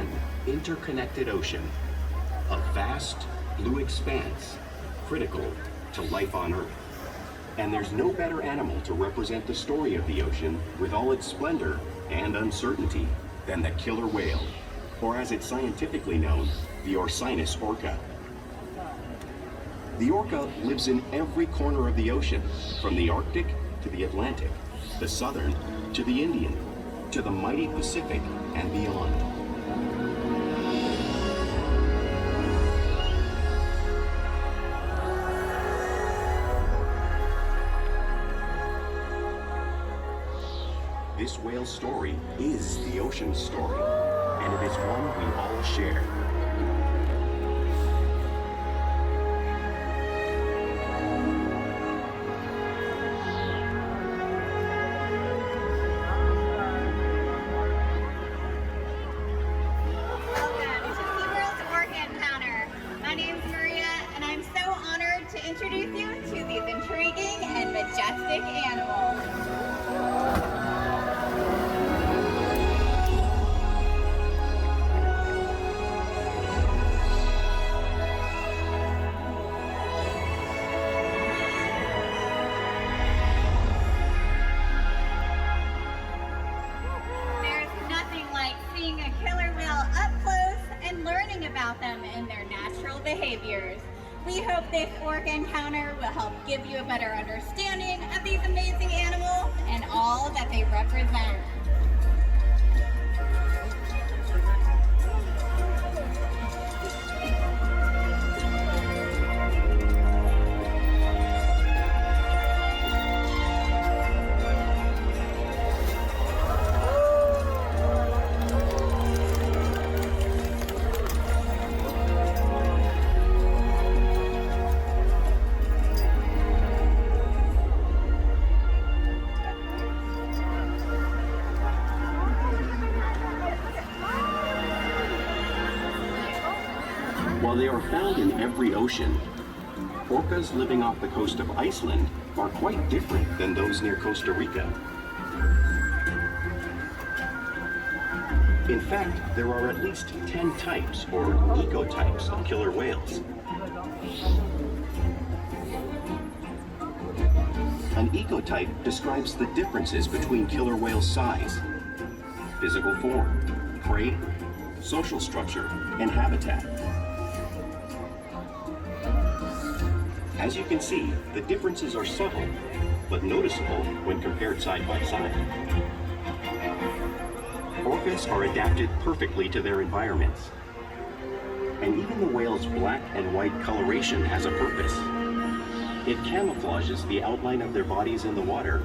one interconnected ocean, a vast blue expanse critical to life on Earth. And there's no better animal to represent the story of the ocean with all its splendor and uncertainty than the killer whale, or as it's scientifically known, the Orcinus orca. The orca lives in every corner of the ocean, from the Arctic to the Atlantic, the Southern to the Indian, to the mighty Pacific and beyond. This whale's story is the ocean's story, and it is one we all share. Welcome to SeaWorld's Orca Encounter. My name's Maria, and I'm so honored to introduce you to these intriguing and majestic animals. Seeing a killer whale up close and learning about them and their natural behaviors. We hope this Orca Encounter will help give you a better understanding of these amazing animals and all that they represent. While they are found in every ocean, orcas living off the coast of Iceland are quite different than those near Costa Rica. In fact, there are at least 10 types or ecotypes of killer whales. An ecotype describes the differences between killer whales' size, physical form, prey, social structure, and habitat. As you can see, the differences are subtle, but noticeable when compared side by side. Orcas are adapted perfectly to their environments. And even the whale's black and white coloration has a purpose. It camouflages the outline of their bodies in the water,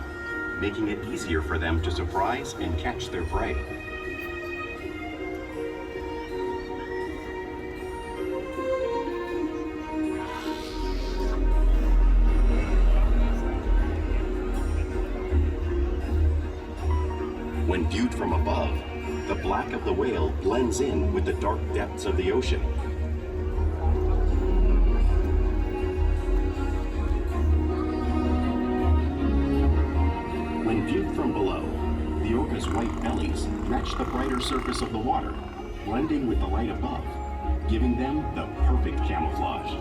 making it easier for them to surprise and catch their prey. When viewed from above, the black of the whale blends in with the dark depths of the ocean. When viewed from below, the orca's white bellies match the brighter surface of the water, blending with the light above, giving them the perfect camouflage.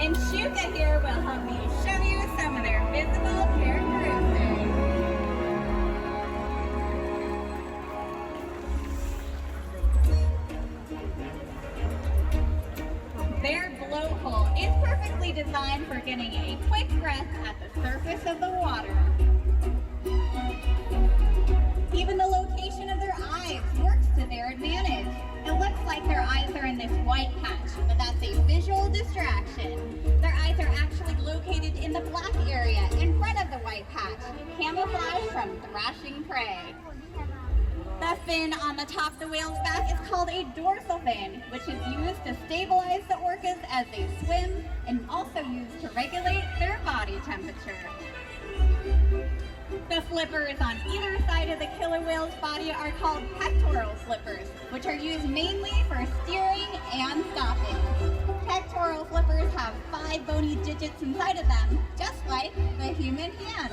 And Shuka here will help me show you some of their visible characteristics. Their blowhole is perfectly designed for getting a quick breath at the surface of the water. Even the location of their eyes works to their advantage. It looks like their eyes are in this white patch, but that's a visual distraction. Their eyes are actually located in the black area in front of the white patch, camouflage from thrashing prey. The fin on the top of the whale's back is called a dorsal fin, which is used to stabilize the orcas as they swim and also used to regulate their body temperature. flippers on either side of the killer whale's body are called pectoral flippers, which are used mainly for steering and stopping. Pectoral flippers have 5 bony digits inside of them, just like the human hand.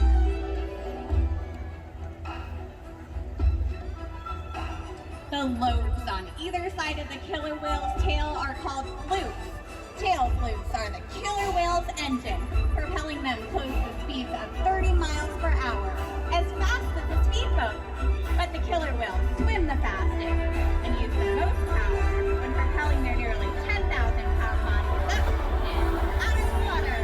The lobes on either side of the killer whale's tail are called flukes. Tail flukes are the killer whale's engine, propelling them close to speeds of 30 miles per hour, as fast as a speedboat. But the killer whales swim the fastest and use the most power when propelling their nearly 10,000-pound bodies up and out of the water.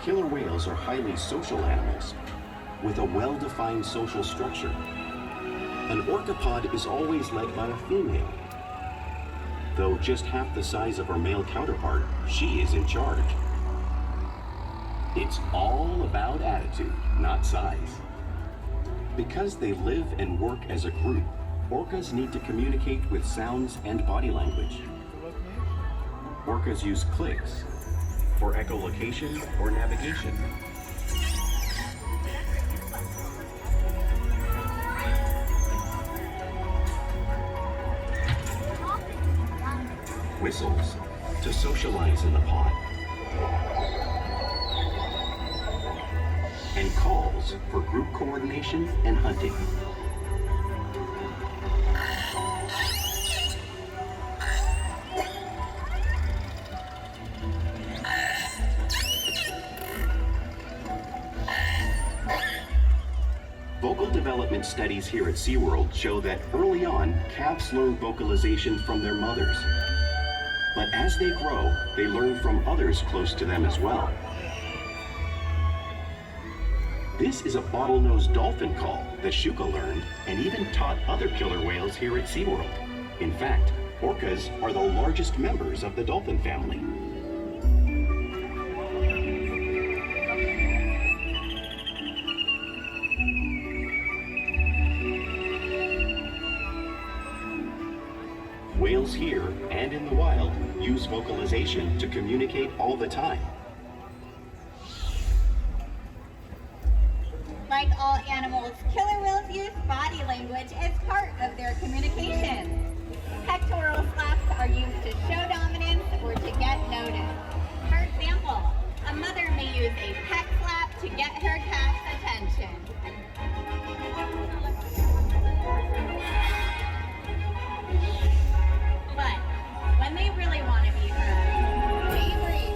Killer whales are highly social animals with a well-defined social structure. An orcapod is always led by a female. Though just half the size of her male counterpart, she is in charge. It's all about attitude, not size. Because they live and work as a group, orcas need to communicate with sounds and body language. Orcas use clicks for echolocation or navigation. Whistles to socialize in the pod. And calls for group coordination and hunting. Vocal development studies here at SeaWorld show that early on, calves learn vocalization from their mothers. But as they grow, they learn from others close to them as well. This is a bottlenose dolphin call that Shuka learned and even taught other killer whales here at SeaWorld. In fact, orcas are the largest members of the dolphin family. Whales here and in the wild use vocalization to communicate all the time. Like all animals, killer whales use body language as part of their communication. Pectoral slaps are used to show dominance or to get noticed. For example, a mother may use a peck slap to get her calf's attention. But when they really want to be heard, they reach.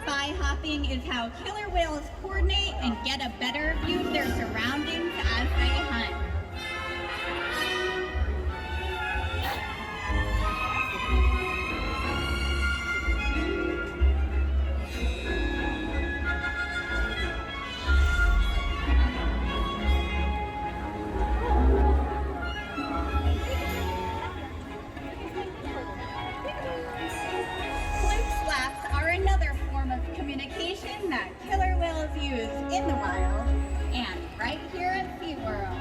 Spy hopping is how killer whales coordinate and get a better view of their surroundings as they hunt. Communication that killer whales use in the wild and right here at SeaWorld.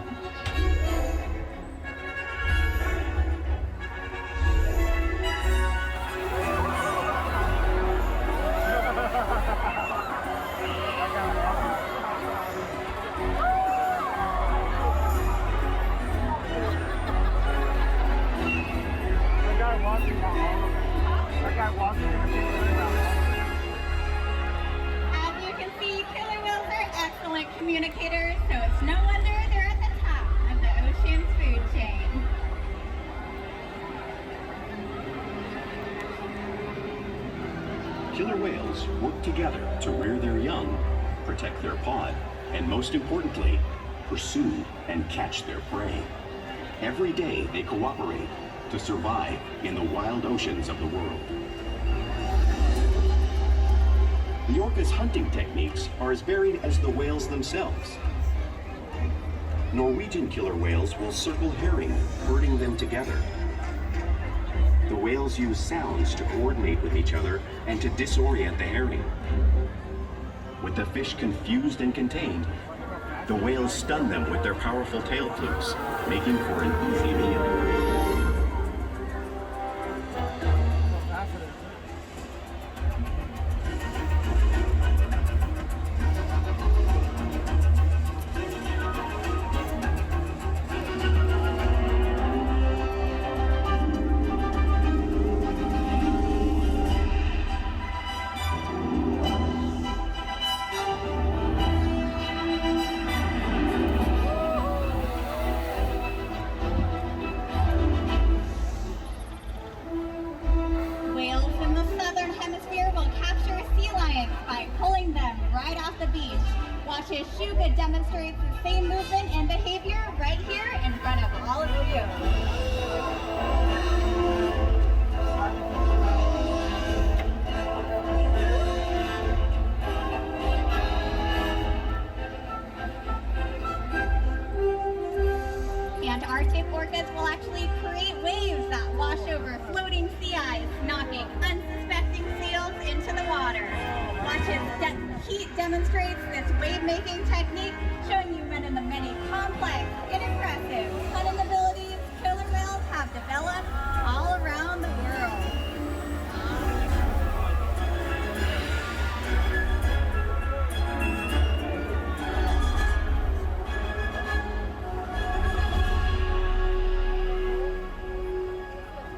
Communicators, so it's no wonder they're at the top of the ocean's food chain. Killer whales work together to rear their young, protect their pod, and most importantly, pursue and catch their prey. Every day they cooperate, to survive in the wild oceans of the world. The orca's hunting techniques are as varied as the whales themselves. Norwegian killer whales will circle herring, herding them together. The whales use sounds to coordinate with each other and to disorient the herring. With the fish confused and contained, the whales stun them with their powerful tail flukes, making for an easy meal. Demonstrates the same movement and behavior right here in front of all of you. Antarctic orcas will actually create waves that wash over floating sea ice, knocking unsuspecting seals into the water. Watch as Heat demonstrates this wave-making technique, showing you one of the many complex and impressive hunting abilities killer whales have developed all around the world.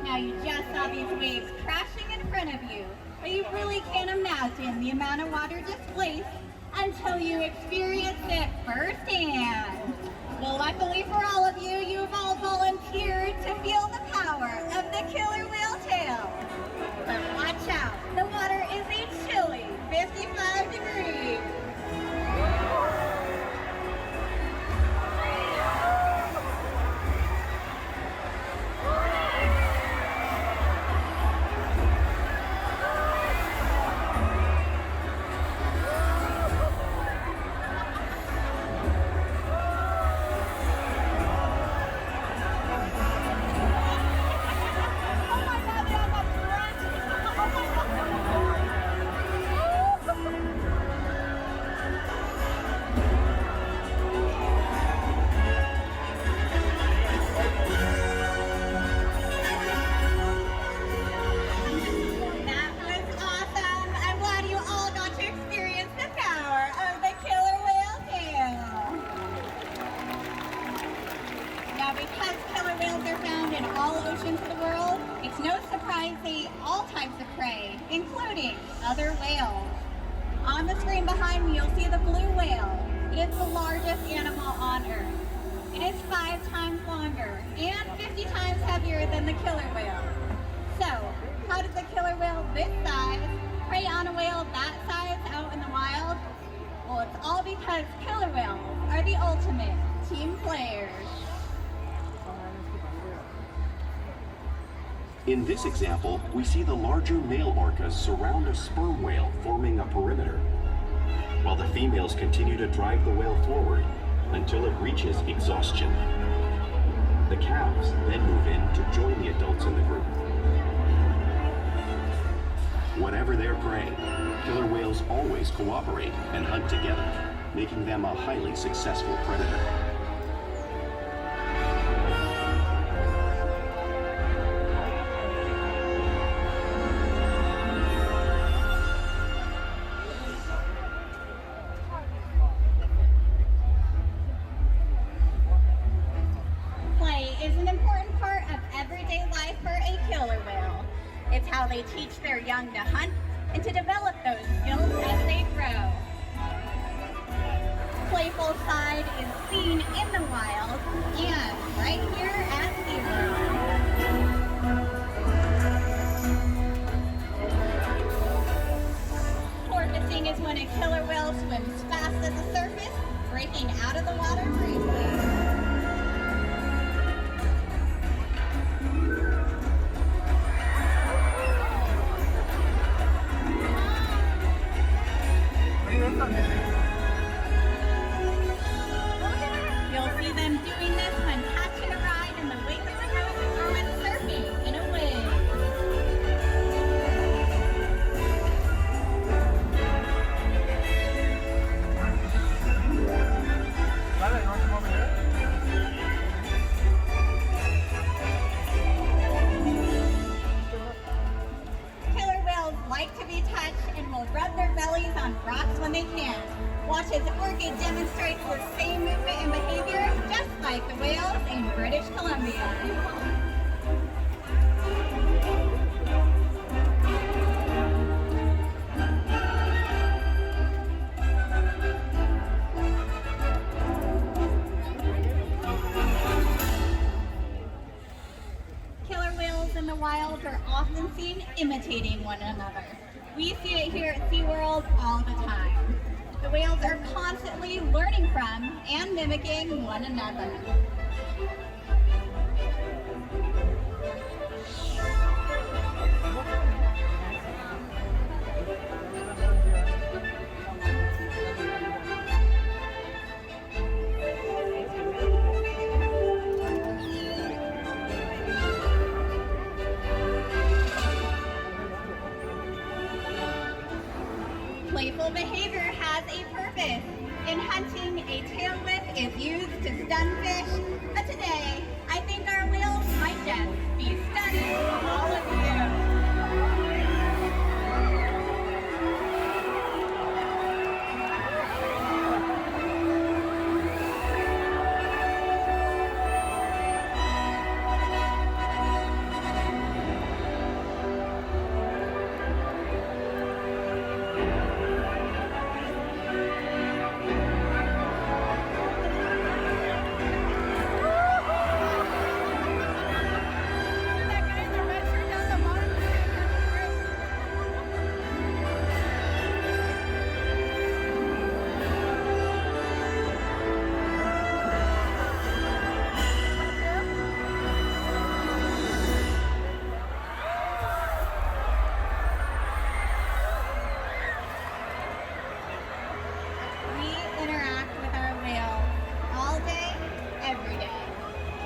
Now you just saw these waves crashing in front of you, but you really can't imagine the amount of water displaced until you experience it firsthand. Well, luckily for all of you, you've all volunteered to feel the power of the killer whale tail. But watch out, the water is a chilly 55 degrees. Including other whales. On the screen behind me, you'll see the blue whale. It is the largest animal on Earth. It is 5 times longer and 50 times heavier than the killer whale. So, how does the killer whale this size prey on a whale that size out in the wild? Well, it's all because killer whales are the ultimate team players. In this example, we see the larger male orcas surround a sperm whale, forming a perimeter, while the females continue to drive the whale forward until it reaches exhaustion. The calves then move in to join the adults in the group. Whatever their prey, killer whales always cooperate and hunt together, making them a highly successful predator. It's how they teach their young to hunt and to develop those skills as they grow. Playful side is seen in the wild and right here at SeaWorld. Porpoising is when a killer whale swims fast at the surface, breaking out of the water briefly. in British Columbia. Killer whales in the wild are often seen imitating one another. We see it here at SeaWorld all the time. The whales are constantly learning from and mimicking one another. Playful behavior has a purpose. In hunting, a tail whip is used to stun fish. But today, I think our whales might just be stunning all of you.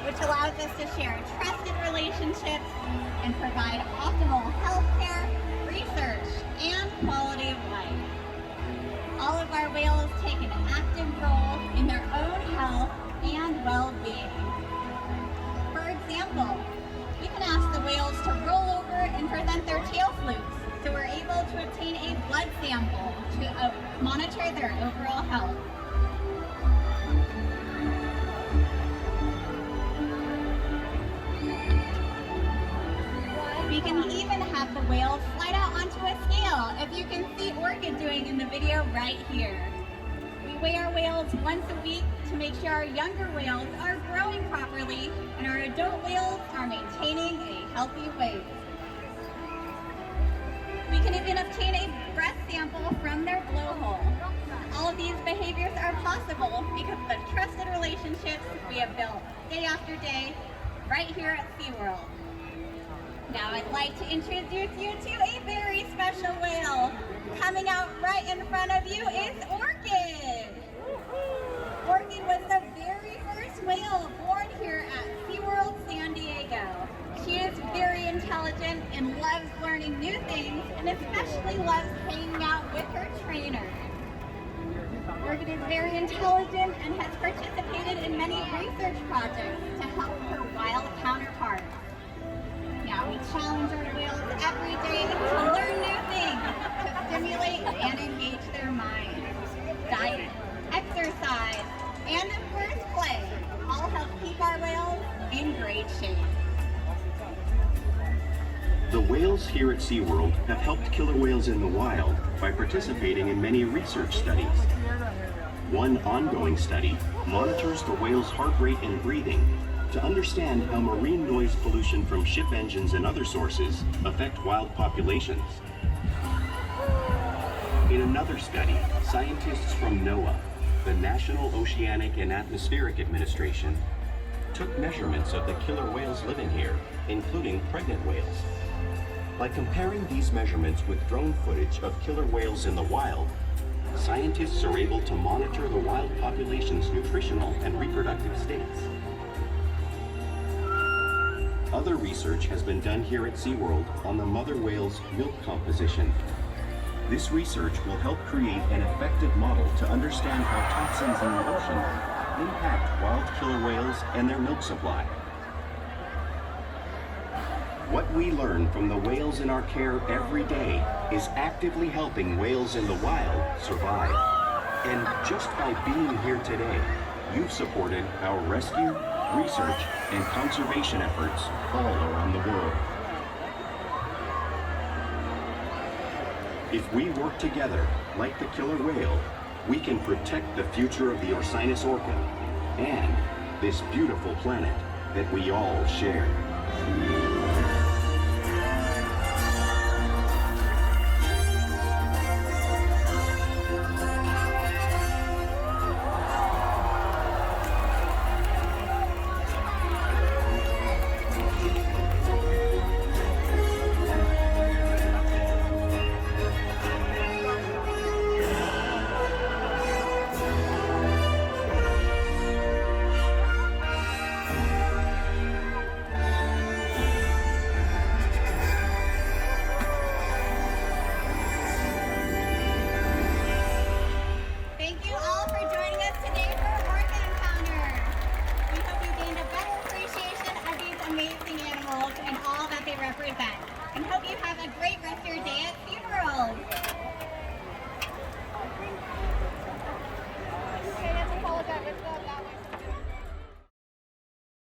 Which allows us to share trusted relationships and provide optimal healthcare, research, and quality of life. All of our whales take an active role in their own health and well-being. For example, we can ask the whales to roll over and present their tail flukes, so we're able to obtain a blood sample to monitor their overall health. We can even have the whales slide out onto a scale, if you can see Orca doing in the video right here. We weigh our whales once a week to make sure our younger whales are growing properly and our adult whales are maintaining a healthy weight. We can even obtain a breath sample from their blowhole. All of these behaviors are possible because of the trusted relationships we have built day after day right here at SeaWorld. Now I'd like to introduce you to a very special whale. Coming out right in front of you is Orchid. Orchid was the very first whale born here at SeaWorld San Diego. She is very intelligent and loves learning new things, and especially loves hanging out with her trainer. Orchid is very intelligent and has participated in many research projects to help her wild counterparts. Now we challenge our whales every day to learn new things, to stimulate and engage their minds. Diet, exercise, and of course play all help keep our whales in great shape. The whales here at SeaWorld have helped killer whales in the wild by participating in many research studies. One ongoing study monitors the whale's heart rate and breathing to understand how marine noise pollution from ship engines and other sources affect wild populations. In another study, scientists from NOAA, the National Oceanic and Atmospheric Administration, took measurements of the killer whales living here, including pregnant whales. By comparing these measurements with drone footage of killer whales in the wild, scientists are able to monitor the wild population's nutritional and reproductive states. Other research has been done here at SeaWorld on the mother whale's milk composition. This research will help create an effective model to understand how toxins in the ocean impact wild killer whales and their milk supply. What we learn from the whales in our care every day is actively helping whales in the wild survive. And just by being here today, you've supported our rescue research, and conservation efforts all around the world. If we work together, like the killer whale, we can protect the future of the Orcinus orca and this beautiful planet that we all share.